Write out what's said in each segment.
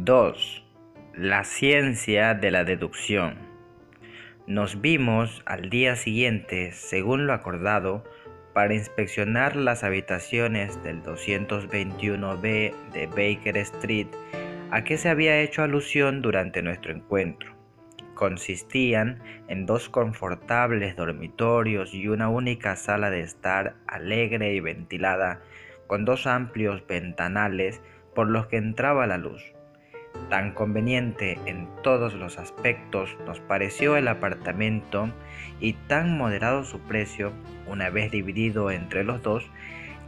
2. La ciencia de la deducción. Nos vimos al día siguiente, según lo acordado, para inspeccionar las habitaciones del 221B de Baker Street, a que se había hecho alusión durante nuestro encuentro. Consistían en 2 confortables dormitorios y una única sala de estar alegre y ventilada, con 2 amplios ventanales por los que entraba la luz. Tan conveniente en todos los aspectos nos pareció el apartamento y tan moderado su precio, una vez dividido entre los dos,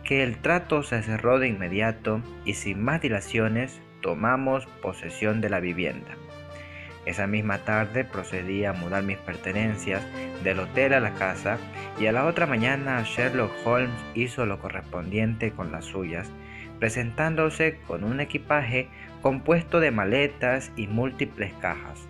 que el trato se cerró de inmediato y sin más dilaciones tomamos posesión de la vivienda. Esa misma tarde procedí a mudar mis pertenencias del hotel a la casa y a la otra mañana Sherlock Holmes hizo lo correspondiente con las suyas, presentándose con un equipaje compuesto de maletas y múltiples cajas.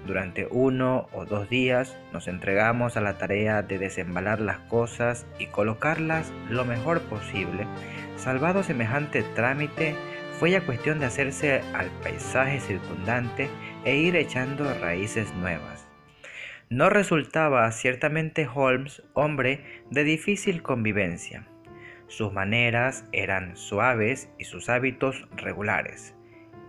Durante 1 o 2 días nos entregamos a la tarea de desembalar las cosas y colocarlas lo mejor posible. Salvado semejante trámite, fue ya cuestión de hacerse al paisaje circundante e ir echando raíces nuevas. No resultaba ciertamente Holmes hombre de difícil convivencia. Sus maneras eran suaves y sus hábitos regulares.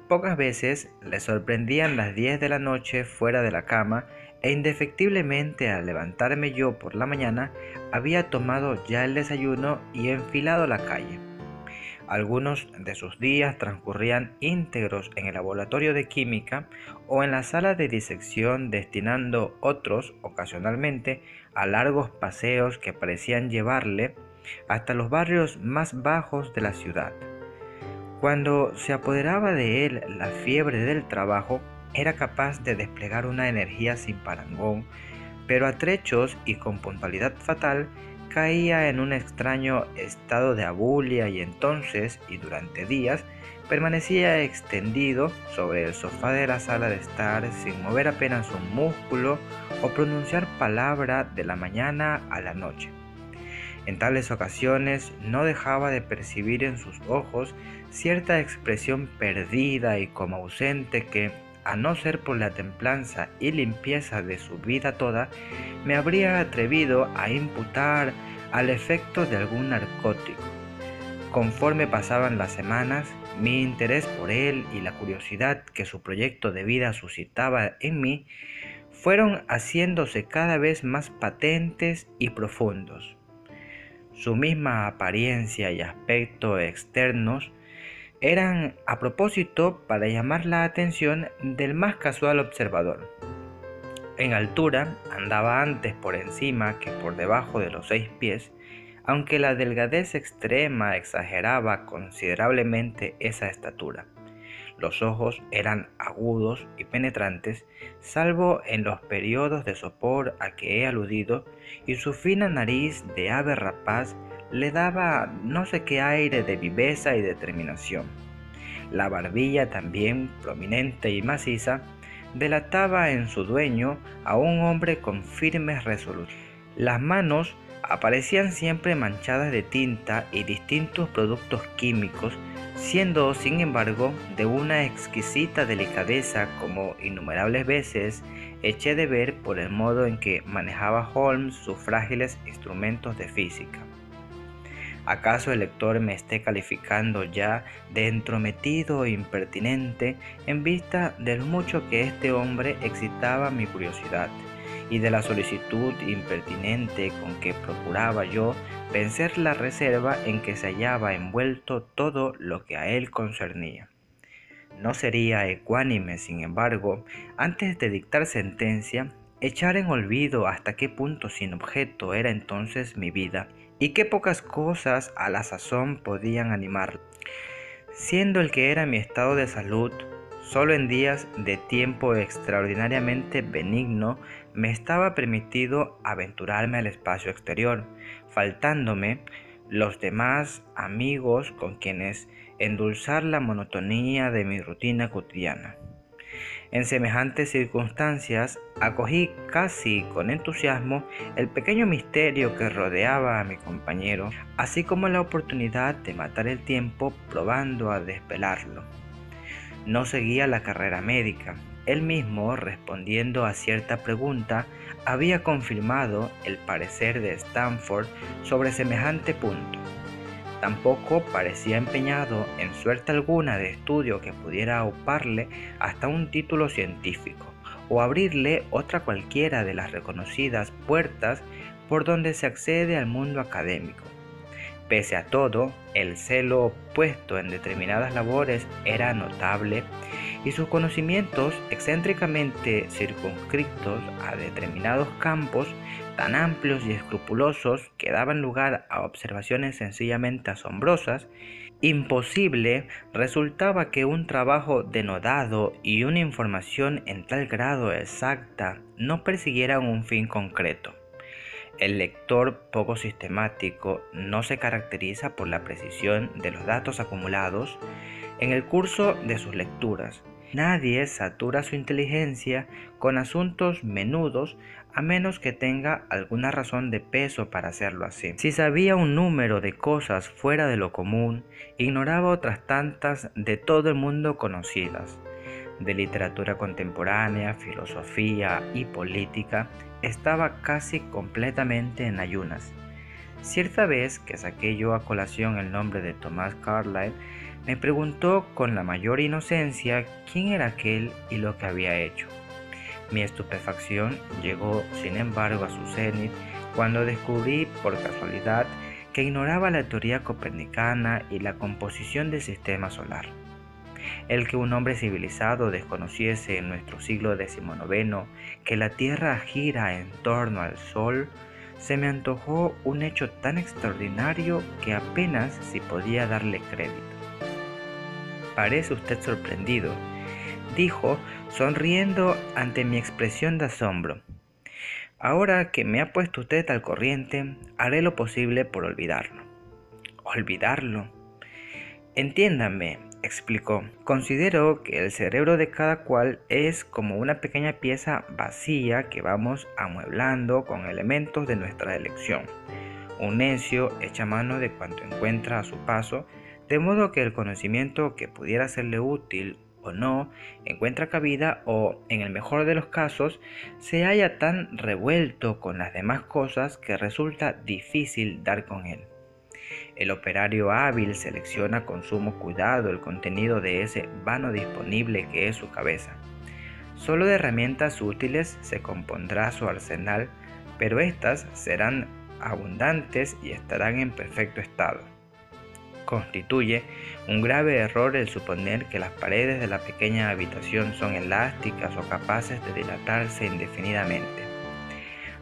Pocas veces le sorprendían las 10 de la noche fuera de la cama e indefectiblemente al levantarme yo por la mañana había tomado ya el desayuno y enfilado la calle. Algunos de sus días transcurrían íntegros en el laboratorio de química o en la sala de disección, destinando otros, ocasionalmente, a largos paseos que parecían llevarle hasta los barrios más bajos de la ciudad. Cuando se apoderaba de él la fiebre del trabajo, era capaz de desplegar una energía sin parangón, pero a trechos y con puntualidad fatal caía en un extraño estado de abulia y entonces, y durante días, permanecía extendido sobre el sofá de la sala de estar sin mover apenas un músculo o pronunciar palabra de la mañana a la noche. En tales ocasiones no dejaba de percibir en sus ojos cierta expresión perdida y como ausente que, a no ser por la templanza y limpieza de su vida toda, me habría atrevido a imputar al efecto de algún narcótico. Conforme pasaban las semanas, mi interés por él y la curiosidad que su proyecto de vida suscitaba en mí fueron haciéndose cada vez más patentes y profundos. Su misma apariencia y aspecto externos eran a propósito para llamar la atención del más casual observador. En altura andaba antes por encima que por debajo de los 6 pies, aunque la delgadez extrema exageraba considerablemente esa estatura. Los ojos eran agudos y penetrantes, salvo en los periodos de sopor a que he aludido, y su fina nariz de ave rapaz le daba no sé qué aire de viveza y determinación. La barbilla, también prominente y maciza, delataba en su dueño a un hombre con firmes resoluciones. Las manos aparecían siempre manchadas de tinta y distintos productos químicos, siendo sin embargo de una exquisita delicadeza, como innumerables veces eché de ver por el modo en que manejaba Holmes sus frágiles instrumentos de física. ¿Acaso el lector me esté calificando ya de entrometido e impertinente en vista del mucho que este hombre excitaba mi curiosidad y de la solicitud impertinente con que procuraba yo vencer la reserva en que se hallaba envuelto todo lo que a él concernía? No sería ecuánime, sin embargo, antes de dictar sentencia, echar en olvido hasta qué punto sin objeto era entonces mi vida y qué pocas cosas a la sazón podían animarla. Siendo el que era mi estado de salud, solo en días de tiempo extraordinariamente benigno me estaba permitido aventurarme al espacio exterior, faltándome los demás amigos con quienes endulzar la monotonía de mi rutina cotidiana. En semejantes circunstancias, acogí casi con entusiasmo el pequeño misterio que rodeaba a mi compañero, así como la oportunidad de matar el tiempo probando a desvelarlo. no seguía la carrera médica. Él mismo, respondiendo a cierta pregunta, había confirmado el parecer de Stanford sobre semejante punto. Tampoco parecía empeñado en suerte alguna de estudio que pudiera auparle hasta un título científico o abrirle otra cualquiera de las reconocidas puertas por donde se accede al mundo académico. Pese a todo, el celo puesto en determinadas labores era notable y sus conocimientos, excéntricamente circunscritos a determinados campos tan amplios y escrupulosos que daban lugar a observaciones sencillamente asombrosas, imposible resultaba que un trabajo denodado y una información en tal grado exacta no persiguieran un fin concreto. El lector poco sistemático no se caracteriza por la precisión de los datos acumulados en el curso de sus lecturas. Nadie satura su inteligencia con asuntos menudos a menos que tenga alguna razón de peso para hacerlo así. Si sabía un número de cosas fuera de lo común, ignoraba otras tantas de todo el mundo conocidas. De literatura contemporánea, filosofía y política, estaba casi completamente en ayunas. Cierta vez que saqué yo a colación el nombre de Thomas Carlyle, me preguntó con la mayor inocencia quién era aquel y lo que había hecho. Mi estupefacción llegó, sin embargo, a su cenit cuando descubrí por casualidad que ignoraba la teoría copernicana y la composición del sistema solar. El que un hombre civilizado desconociese en nuestro siglo XIX que la Tierra gira en torno al Sol, se me antojó un hecho tan extraordinario que apenas si podía darle crédito. «Parece usted sorprendido», dijo, sonriendo ante mi expresión de asombro. «Ahora que me ha puesto usted al corriente, haré lo posible por olvidarlo». «¿Olvidarlo?». «Entiéndame», explicó, «considero que el cerebro de cada cual es como una pequeña pieza vacía que vamos amueblando con elementos de nuestra elección. Un necio echa mano de cuanto encuentra a su paso, de modo que el conocimiento que pudiera serle útil o no encuentra cabida o, en el mejor de los casos, se halla tan revuelto con las demás cosas que resulta difícil dar con él. El operario hábil selecciona con sumo cuidado el contenido de ese vano disponible que es su cabeza. Solo de herramientas útiles se compondrá su arsenal, pero éstas serán abundantes y estarán en perfecto estado. Constituye un grave error el suponer que las paredes de la pequeña habitación son elásticas o capaces de dilatarse indefinidamente.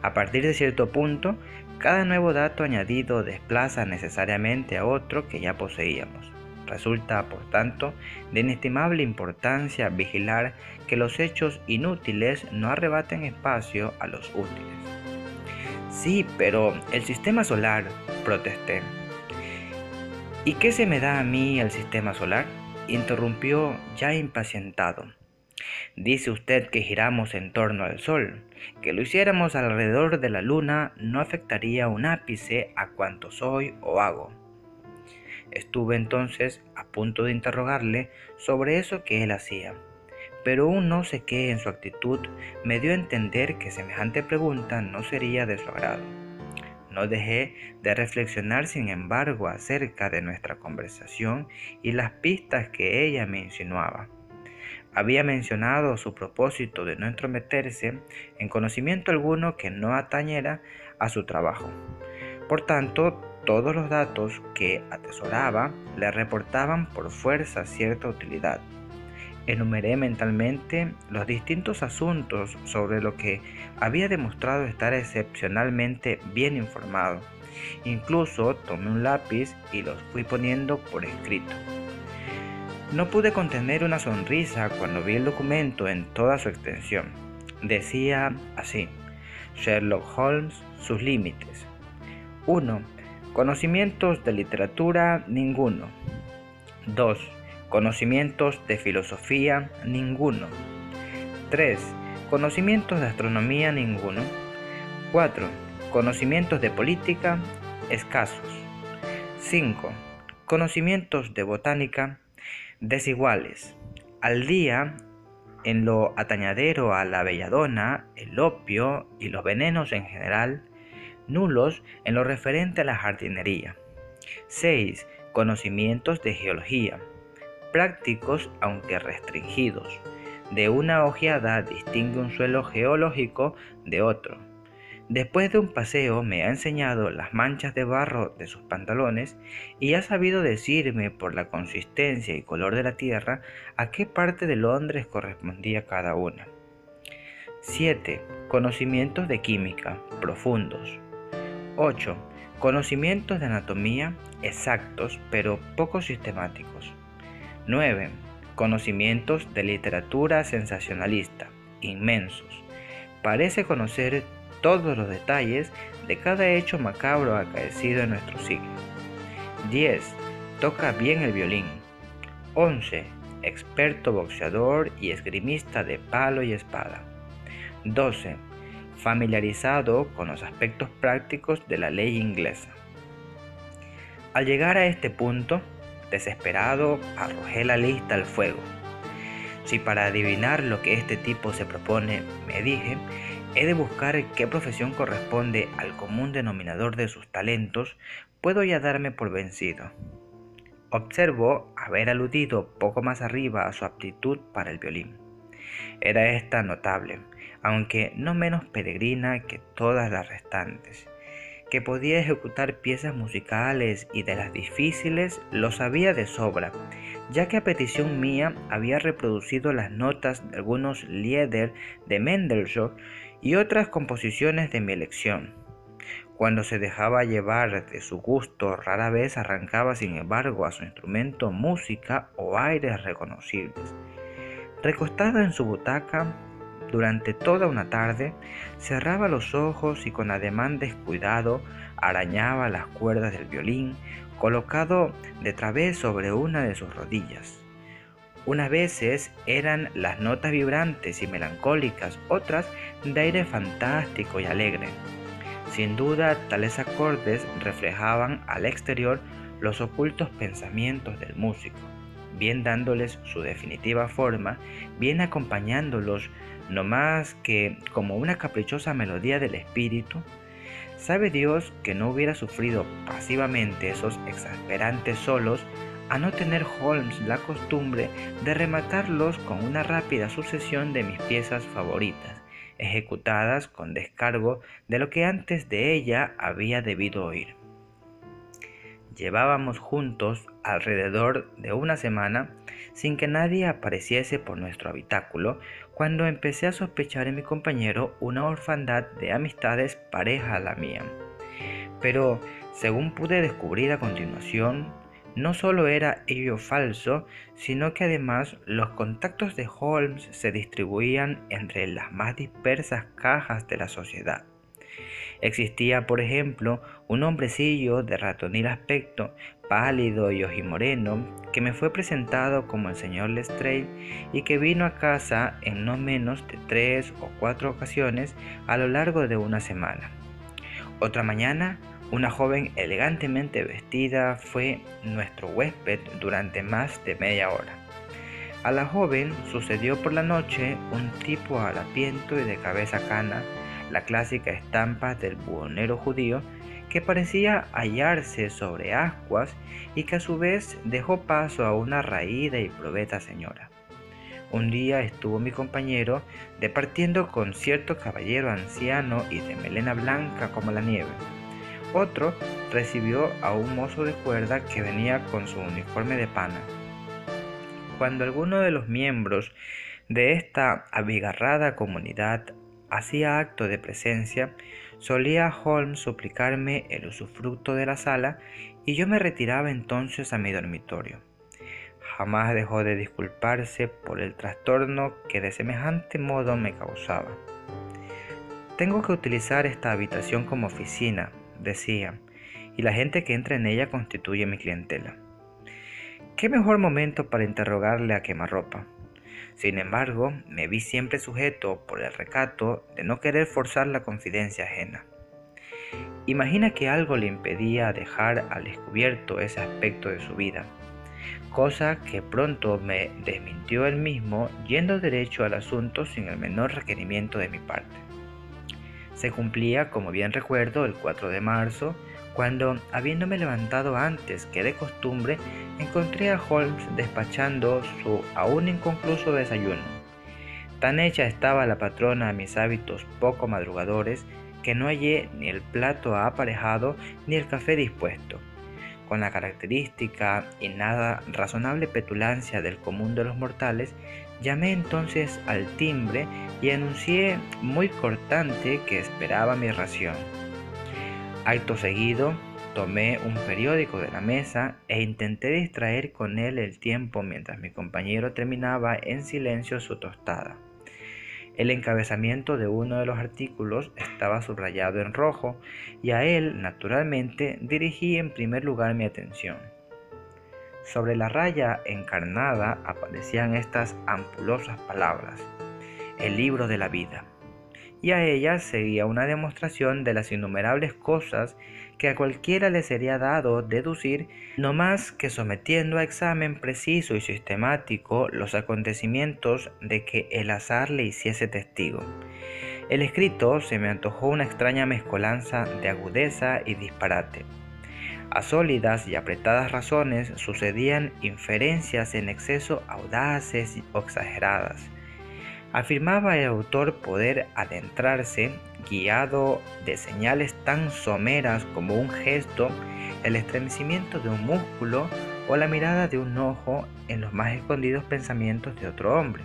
A partir de cierto punto, cada nuevo dato añadido desplaza necesariamente a otro que ya poseíamos. Resulta, por tanto, de inestimable importancia vigilar que los hechos inútiles no arrebaten espacio a los útiles. «Sí, pero el sistema solar», protesté. «¿Y qué se me da a mí el sistema solar?», interrumpió ya impacientado. «Dice usted que giramos en torno al Sol. Que lo hiciéramos alrededor de la Luna no afectaría un ápice a cuanto soy o hago». Estuve entonces a punto de interrogarle sobre eso que él hacía, pero un no sé qué en su actitud me dio a entender que semejante pregunta no sería de su agrado. No dejé de reflexionar, sin embargo, acerca de nuestra conversación y las pistas que ella me insinuaba. Había mencionado su propósito de no entrometerse en conocimiento alguno que no atañera a su trabajo. Por tanto, todos los datos que atesoraba le reportaban por fuerza cierta utilidad. Enumeré mentalmente los distintos asuntos sobre los que había demostrado estar excepcionalmente bien informado. Incluso tomé un lápiz y los fui poniendo por escrito. No pude contener una sonrisa cuando vi el documento en toda su extensión. Decía así: Sherlock Holmes, sus límites. 1. Conocimientos de literatura, ninguno. 2. Conocimientos de filosofía, ninguno. 3. Conocimientos de astronomía, ninguno. 4. Conocimientos de política, escasos. 5. Conocimientos de botánica, desiguales. al día en lo atañadero a la belladona, el opio y los venenos en general, nulos en lo referente a la jardinería. 6. Conocimientos de geología, prácticos aunque restringidos. De una ojeada distingue un suelo geológico de otro. Después de un paseo me ha enseñado las manchas de barro de sus pantalones y ha sabido decirme por la consistencia y color de la tierra a qué parte de Londres correspondía cada una. 7. Conocimientos de química profundos. 8. Conocimientos de anatomía exactos pero poco sistemáticos. 9. Conocimientos de literatura sensacionalista inmensos. Parece conocer todos los detalles de cada hecho macabro acaecido en nuestro siglo. 10. Toca bien el violín. 11. Experto boxeador y esgrimista de palo y espada. 12. Familiarizado con los aspectos prácticos de la ley inglesa. Al llegar a este punto, desesperado, arrojé la lista al fuego. Si para adivinar lo que este tipo se propone, me dije, he de buscar qué profesión corresponde al común denominador de sus talentos, puedo ya darme por vencido. Observo haber aludido poco más arriba a su aptitud para el violín. Era esta notable, aunque no menos peregrina que todas las restantes. Que podía ejecutar piezas musicales y de las difíciles lo sabía de sobra, ya que a petición mía había reproducido las notas de algunos Lieder de Mendelssohn y otras composiciones de mi elección. Cuando se dejaba llevar de su gusto, rara vez arrancaba sin embargo a su instrumento música o aires reconocibles. Recostada en su butaca, durante toda una tarde, cerraba los ojos y con ademán descuidado arañaba las cuerdas del violín, colocado de través sobre una de sus rodillas. Unas veces eran las notas vibrantes y melancólicas, otras de aire fantástico y alegre. Sin duda, tales acordes reflejaban al exterior los ocultos pensamientos del músico, bien dándoles su definitiva forma, bien acompañándolos no más que como una caprichosa melodía del espíritu. Sabe Dios que no hubiera sufrido pasivamente esos exasperantes solos a no tener Holmes la costumbre de rematarlos con una rápida sucesión de mis piezas favoritas, ejecutadas con descargo de lo que antes de ella había debido oír. Llevábamos juntos alrededor de una semana sin que nadie apareciese por nuestro habitáculo, cuando empecé a sospechar en mi compañero una orfandad de amistades pareja a la mía. Pero, según pude descubrir a continuación, no solo era ello falso, sino que además los contactos de Holmes se distribuían entre las más dispersas cajas de la sociedad. Existía, por ejemplo, un hombrecillo de ratonil aspecto, pálido y ojimoreno, que me fue presentado como el señor Lestrade y que vino a casa en no menos de 3 o 4 ocasiones a lo largo de una semana. Otra mañana, una joven elegantemente vestida fue nuestro huésped durante más de media hora. A la joven sucedió por la noche un tipo harapiento y de cabeza cana, la clásica estampa del buhonero judío, que parecía hallarse sobre ascuas y que a su vez dejó paso a una raída y probeta señora. Un día estuvo mi compañero departiendo con cierto caballero anciano y de melena blanca como la nieve. Otro recibió a un mozo de cuerda que venía con su uniforme de pana. Cuando alguno de los miembros de esta abigarrada comunidad hacía acto de presencia, solía Holmes suplicarme el usufructo de la sala y yo me retiraba entonces a mi dormitorio. Jamás dejó de disculparse por el trastorno que de semejante modo me causaba. Tengo que utilizar esta habitación como oficina, decía, y la gente que entra en ella constituye mi clientela. ¿Qué mejor momento para interrogarle a quemarropa? Sin embargo, me vi siempre sujeto por el recato de no querer forzar la confidencia ajena. Imagina que algo le impedía dejar al descubierto ese aspecto de su vida. cosa que pronto me desmintió él mismo, yendo derecho al asunto sin el menor requerimiento de mi parte. Se cumplía, como bien recuerdo, el 4 de marzo, cuando, habiéndome levantado antes que de costumbre, encontré a Holmes despachando su aún inconcluso desayuno. Tan hecha estaba la patrona a mis hábitos poco madrugadores, que no hallé ni el plato aparejado ni el café dispuesto. Con la característica y nada razonable petulancia del común de los mortales, llamé entonces al timbre y anuncié muy cortante que esperaba mi ración. Acto seguido, tomé un periódico de la mesa e intenté distraer con él el tiempo mientras mi compañero terminaba en silencio su tostada. El encabezamiento de uno de los artículos estaba subrayado en rojo y a él, naturalmente, dirigí en primer lugar mi atención. Sobre la raya encarnada aparecían estas ampulosas palabras: el libro de la vida. Y a ella seguía una demostración de las innumerables cosas que a cualquiera le sería dado deducir, no más que sometiendo a examen preciso y sistemático los acontecimientos de que el azar le hiciese testigo. El escrito se me antojó una extraña mezcolanza de agudeza y disparate. A sólidas y apretadas razones sucedían inferencias en exceso audaces o exageradas. Afirmaba el autor poder adentrarse, guiado de señales tan someras como un gesto, el estremecimiento de un músculo o la mirada de un ojo en los más escondidos pensamientos de otro hombre.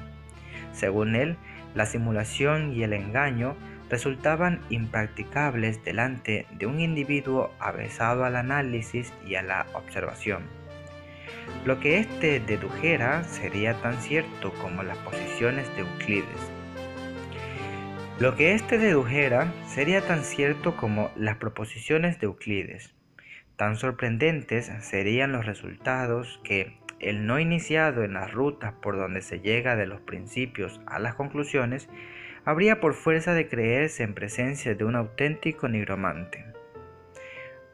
Según él, la simulación y el engaño resultaban impracticables delante de un individuo avesado al análisis y a la observación. Lo que éste dedujera sería tan cierto como las posiciones de Euclides. Lo que éste dedujera sería tan cierto como las proposiciones de Euclides. Tan sorprendentes serían los resultados que el no iniciado en las rutas por donde se llega de los principios a las conclusiones habría por fuerza de creerse en presencia de un auténtico nigromante.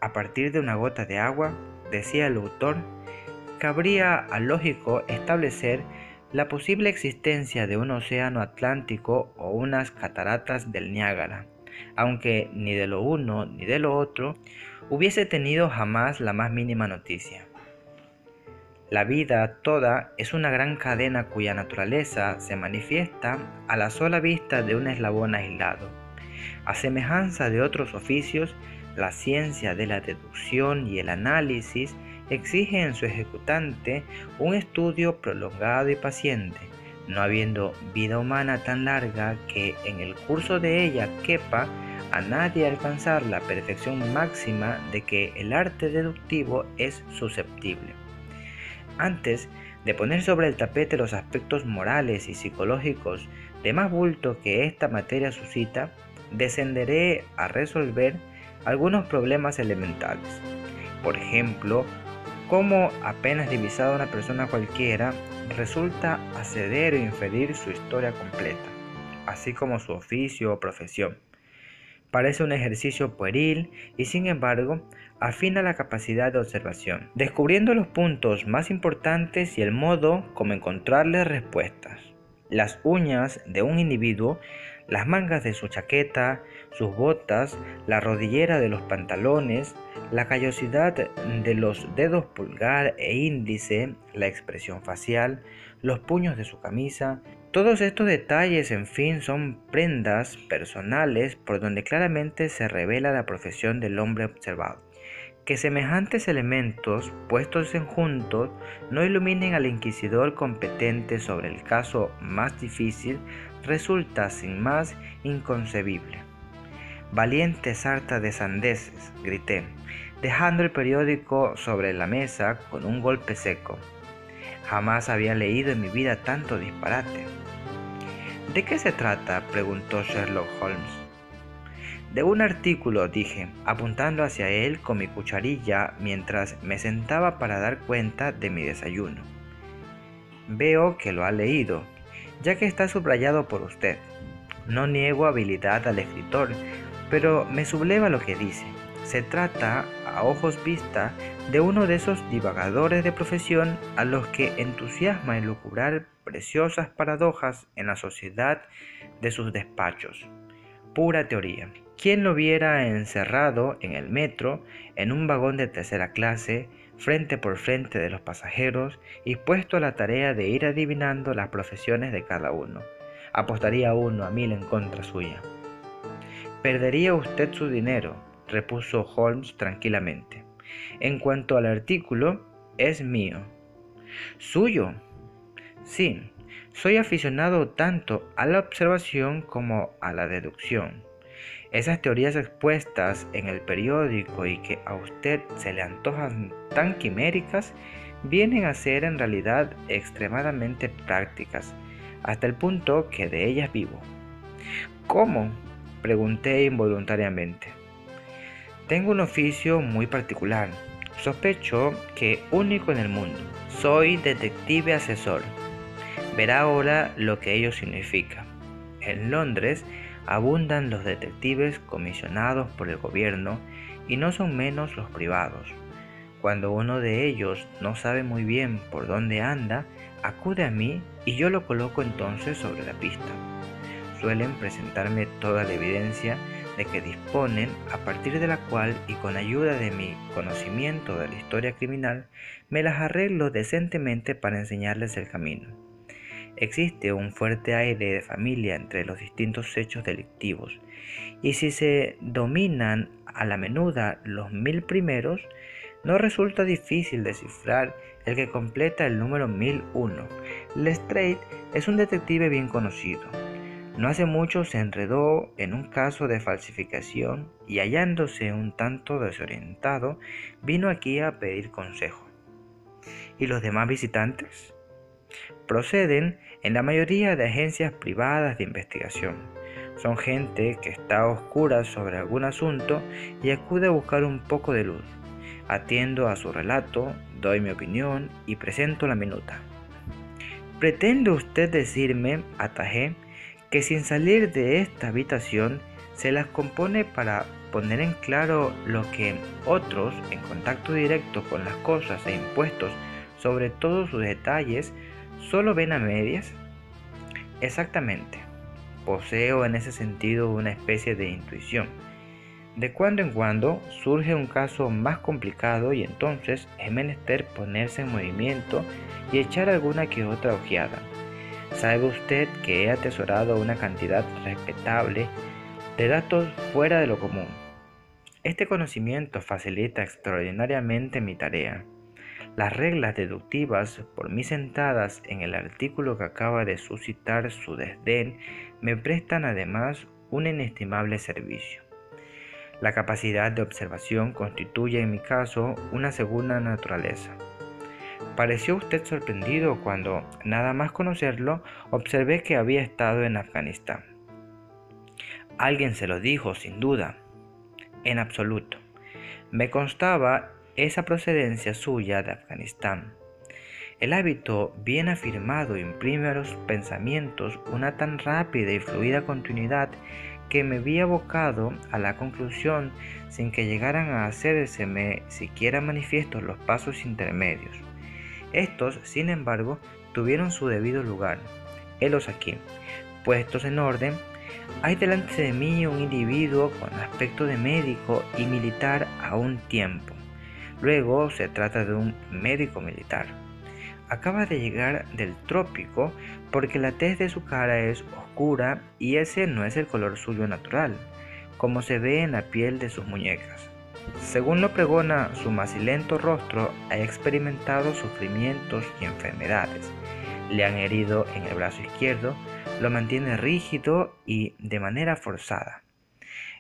A partir de una gota de agua, decía el autor, cabría al lógico establecer la posible existencia de un océano Atlántico o unas cataratas del Niágara, aunque ni de lo uno ni de lo otro hubiese tenido jamás la más mínima noticia. La vida toda es una gran cadena cuya naturaleza se manifiesta a la sola vista de un eslabón aislado. A semejanza de otros oficios, la ciencia de la deducción y el análisis exige en su ejecutante un estudio prolongado y paciente, no habiendo vida humana tan larga que en el curso de ella quepa a nadie alcanzar la perfección máxima de que el arte deductivo es susceptible. Antes de poner sobre el tapete los aspectos morales y psicológicos de más bulto que esta materia suscita, descenderé a resolver algunos problemas elementales. Por ejemplo, cómo apenas divisada una persona cualquiera resulta acceder o inferir su historia completa, así como su oficio o profesión. Parece un ejercicio pueril y sin embargo afina la capacidad de observación, descubriendo los puntos más importantes y el modo como encontrarles respuestas. Las uñas de un individuo, las mangas de su chaqueta, sus botas, la rodillera de los pantalones, la callosidad de los dedos pulgar e índice, la expresión facial, los puños de su camisa, todos estos detalles, en fin, son prendas personales por donde claramente se revela la profesión del hombre observado. Que semejantes elementos, puestos en juntos, no iluminen al inquisidor competente sobre el caso más difícil, resulta sin más inconcebible. Valiente sarta de sandeces, grité, dejando el periódico sobre la mesa con un golpe seco. Jamás había leído en mi vida tanto disparate. ¿De qué se trata?, preguntó Sherlock Holmes. De un artículo, dije, apuntando hacia él con mi cucharilla mientras me sentaba para dar cuenta de mi desayuno. Veo que lo ha leído, ya que está subrayado por usted. No niego habilidad al escritor, pero me subleva lo que dice. Se trata, a ojos vista de uno de esos divagadores de profesión a los que entusiasma elucubrar preciosas paradojas en la sociedad de sus despachos. Pura teoría. ¿Quién lo viera encerrado en el metro, en un vagón de tercera clase, frente por frente de los pasajeros y puesto a la tarea de ir adivinando las profesiones de cada uno? Apostaría uno a 1000 en contra suya. Perdería usted su dinero, repuso Holmes tranquilamente. En cuanto al artículo, es mío. ¿Suyo? Sí, soy aficionado tanto a la observación como a la deducción. Esas teorías expuestas en el periódico y que a usted se le antojan tan quiméricas, vienen a ser en realidad extremadamente prácticas, hasta el punto que de ellas vivo. ¿Cómo?, pregunté involuntariamente. Tengo un oficio muy particular, sospecho que único en el mundo. Soy detective asesor. Verá ahora lo que ello significa. En Londres abundan los detectives comisionados por el gobierno y no son menos los privados. Cuando uno de ellos no sabe muy bien por dónde anda, acude a mí y yo lo coloco entonces sobre la pista. Suelen presentarme toda la evidencia de que disponen, a partir de la cual y con ayuda de mi conocimiento de la historia criminal, me las arreglo decentemente para enseñarles el camino. Existe un fuerte aire de familia entre los distintos hechos delictivos, y si se dominan a la menuda los 1000 primeros, no resulta difícil descifrar el que completa el número 1001. Lestrade es un detective bien conocido. No hace mucho se enredó en un caso de falsificación y, hallándose un tanto desorientado, vino aquí a pedir consejo. ¿Y los demás visitantes? Proceden en la mayoría de agencias privadas de investigación. Son gente que está a oscuras sobre algún asunto y acude a buscar un poco de luz. Atiendo a su relato, doy mi opinión y presento la minuta. ¿Pretende usted decirme, atajé, que sin salir de esta habitación se las compone para poner en claro lo que otros, en contacto directo con las cosas e impuestos sobre todos sus detalles, solo ven a medias? Exactamente. Poseo en ese sentido una especie de intuición. De cuando en cuando surge un caso más complicado y entonces es menester ponerse en movimiento y echar alguna que otra ojeada. Sabe usted que he atesorado una cantidad respetable de datos fuera de lo común. Este conocimiento facilita extraordinariamente mi tarea. Las reglas deductivas por mí sentadas en el artículo que acaba de suscitar su desdén me prestan además un inestimable servicio. La capacidad de observación constituye en mi caso una segunda naturaleza. Pareció usted sorprendido cuando, nada más conocerlo, observé que había estado en Afganistán. Alguien se lo dijo, sin duda. En absoluto. Me constaba esa procedencia suya de Afganistán. El hábito bien afirmado imprime a los pensamientos una tan rápida y fluida continuidad que me vi abocado a la conclusión sin que llegaran a hacérseme siquiera manifiestos los pasos intermedios. Estos, sin embargo, tuvieron su debido lugar. Helos aquí, puestos en orden. Hay delante de mí un individuo con aspecto de médico y militar a un tiempo. Luego se trata de un médico militar. Acaba de llegar del trópico porque la tez de su cara es oscura y ese no es el color suyo natural, como se ve en la piel de sus muñecas. Según lo pregona su macilento rostro, ha experimentado sufrimientos y enfermedades. Le han herido en el brazo izquierdo, lo mantiene rígido y de manera forzada.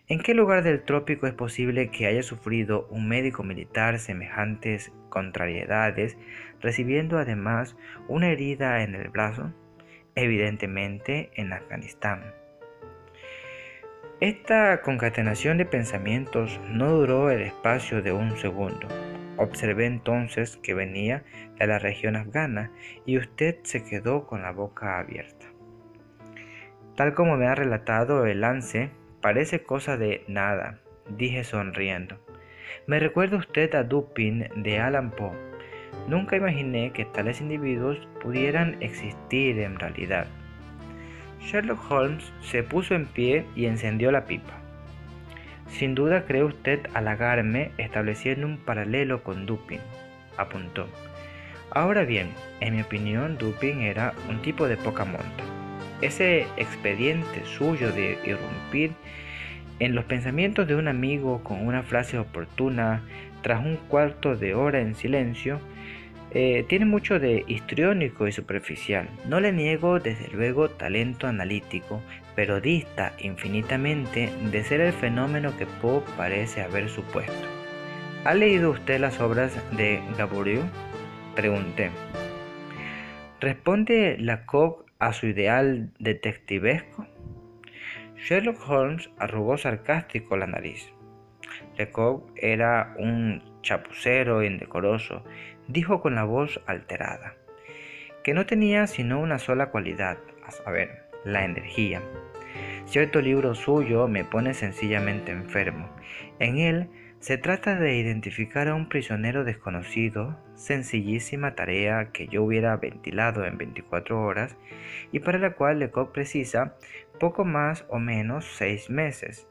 ¿En qué lugar del trópico es posible que haya sufrido un médico militar semejantes contrariedades, recibiendo además una herida en el brazo? Evidentemente en Afganistán. Esta concatenación de pensamientos no duró el espacio de un segundo. Observé entonces que venía de la región afgana y usted se quedó con la boca abierta. Tal como me ha relatado el lance, parece cosa de nada, dije sonriendo. Me recuerda usted a Dupin de Allan Poe. Nunca imaginé que tales individuos pudieran existir en realidad. Sherlock Holmes se puso en pie y encendió la pipa. Sin duda cree usted halagarme estableciendo un paralelo con Dupin, apuntó. Ahora bien, en mi opinión, Dupin era un tipo de poca monta. Ese expediente suyo de irrumpir en los pensamientos de un amigo con una frase oportuna tras un cuarto de hora en silencio, tiene mucho de histriónico y superficial. No le niego desde luego talento analítico, pero dista infinitamente de ser el fenómeno que Poe parece haber supuesto. ¿Ha leído usted las obras de Gaboriau?, pregunté. ¿Responde Lecoq a su ideal detectivesco? Sherlock Holmes arrugó sarcástico la nariz. Lecoq era un chapucero indecoroso, dijo con la voz alterada, que no tenía sino una sola cualidad, a saber, la energía. Cierto libro suyo me pone sencillamente enfermo. En él se trata de identificar a un prisionero desconocido, sencillísima tarea que yo hubiera ventilado en 24 horas y para la cual Lecoq precisa poco más o menos 6 meses.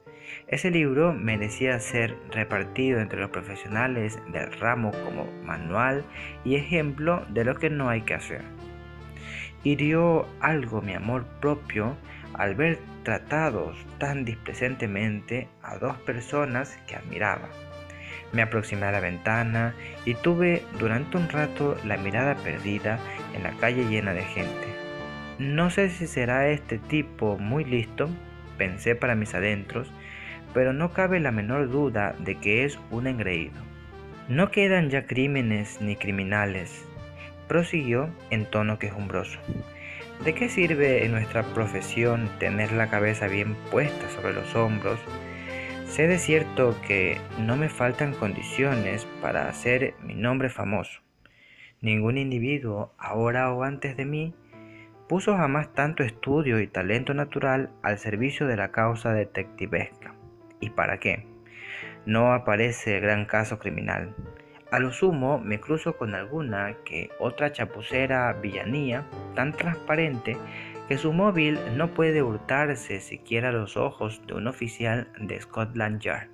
Ese libro merecía ser repartido entre los profesionales del ramo como manual y ejemplo de lo que no hay que hacer. Hirió algo mi amor propio al ver tratados tan displicentemente a dos personas que admiraba. Me aproximé a la ventana y tuve durante un rato la mirada perdida en la calle llena de gente. No sé si será este tipo muy listo, pensé para mis adentros, pero no cabe la menor duda de que es un engreído. No quedan ya crímenes ni criminales, prosiguió en tono quejumbroso. ¿De qué sirve en nuestra profesión tener la cabeza bien puesta sobre los hombros? Sé de cierto que no me faltan condiciones para hacer mi nombre famoso. Ningún individuo, ahora o antes de mí, puso jamás tanto estudio y talento natural al servicio de la causa detectivesca. ¿Y para qué? No aparece gran caso criminal. A lo sumo me cruzo con alguna que otra chapucera villanía tan transparente que su móvil no puede hurtarse siquiera los ojos de un oficial de Scotland Yard.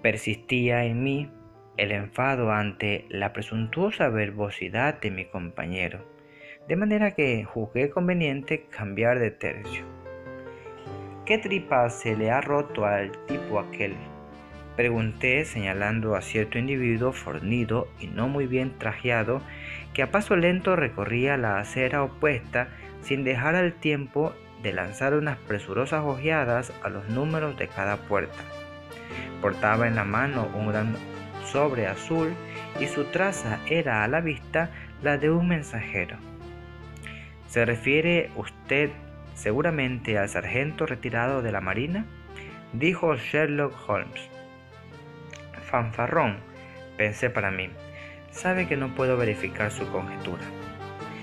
Persistía en mí el enfado ante la presuntuosa verbosidad de mi compañero, de manera que juzgué conveniente cambiar de tercio. ¿Qué tripa se le ha roto al tipo aquel?, pregunté señalando a cierto individuo fornido y no muy bien trajeado que a paso lento recorría la acera opuesta sin dejar al tiempo de lanzar unas presurosas ojeadas a los números de cada puerta. Portaba en la mano un gran sobre azul y su traza era a la vista la de un mensajero. ¿Se refiere usted seguramente al sargento retirado de la Marina?, dijo Sherlock Holmes. Fanfarrón, pensé para mí, sabe que no puedo verificar su conjetura.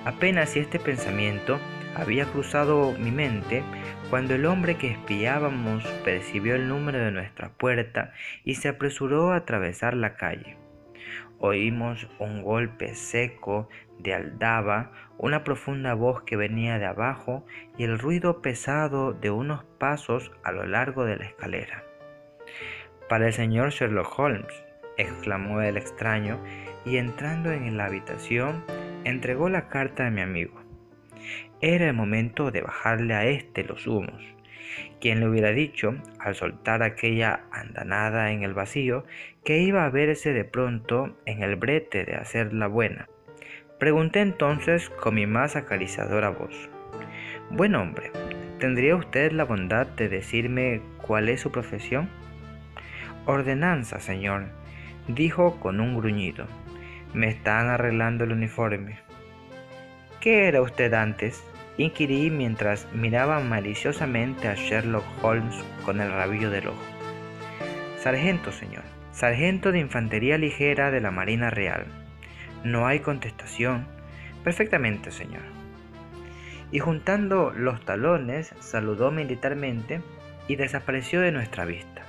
Apenas si este pensamiento había cruzado mi mente cuando el hombre que espiábamos percibió el número de nuestra puerta y se apresuró a atravesar la calle. Oímos un golpe seco de aldaba, una profunda voz que venía de abajo y el ruido pesado de unos pasos a lo largo de la escalera. «Para el señor Sherlock Holmes», exclamó el extraño, y entrando en la habitación, entregó la carta a mi amigo. Era el momento de bajarle a éste los humos. ¿Quién le hubiera dicho, al soltar aquella andanada en el vacío, que iba a verse de pronto en el brete de hacer la buena? Pregunté entonces con mi más acariciadora voz. «Buen hombre, ¿tendría usted la bondad de decirme cuál es su profesión?» «Ordenanza, señor», dijo con un gruñido. «Me están arreglando el uniforme». «¿Qué era usted antes?», inquirí mientras miraba maliciosamente a Sherlock Holmes con el rabillo del ojo. «Sargento, señor. Sargento de Infantería Ligera de la Marina Real». «No hay contestación». «Perfectamente, señor». Y juntando los talones, saludó militarmente y desapareció de nuestra vista.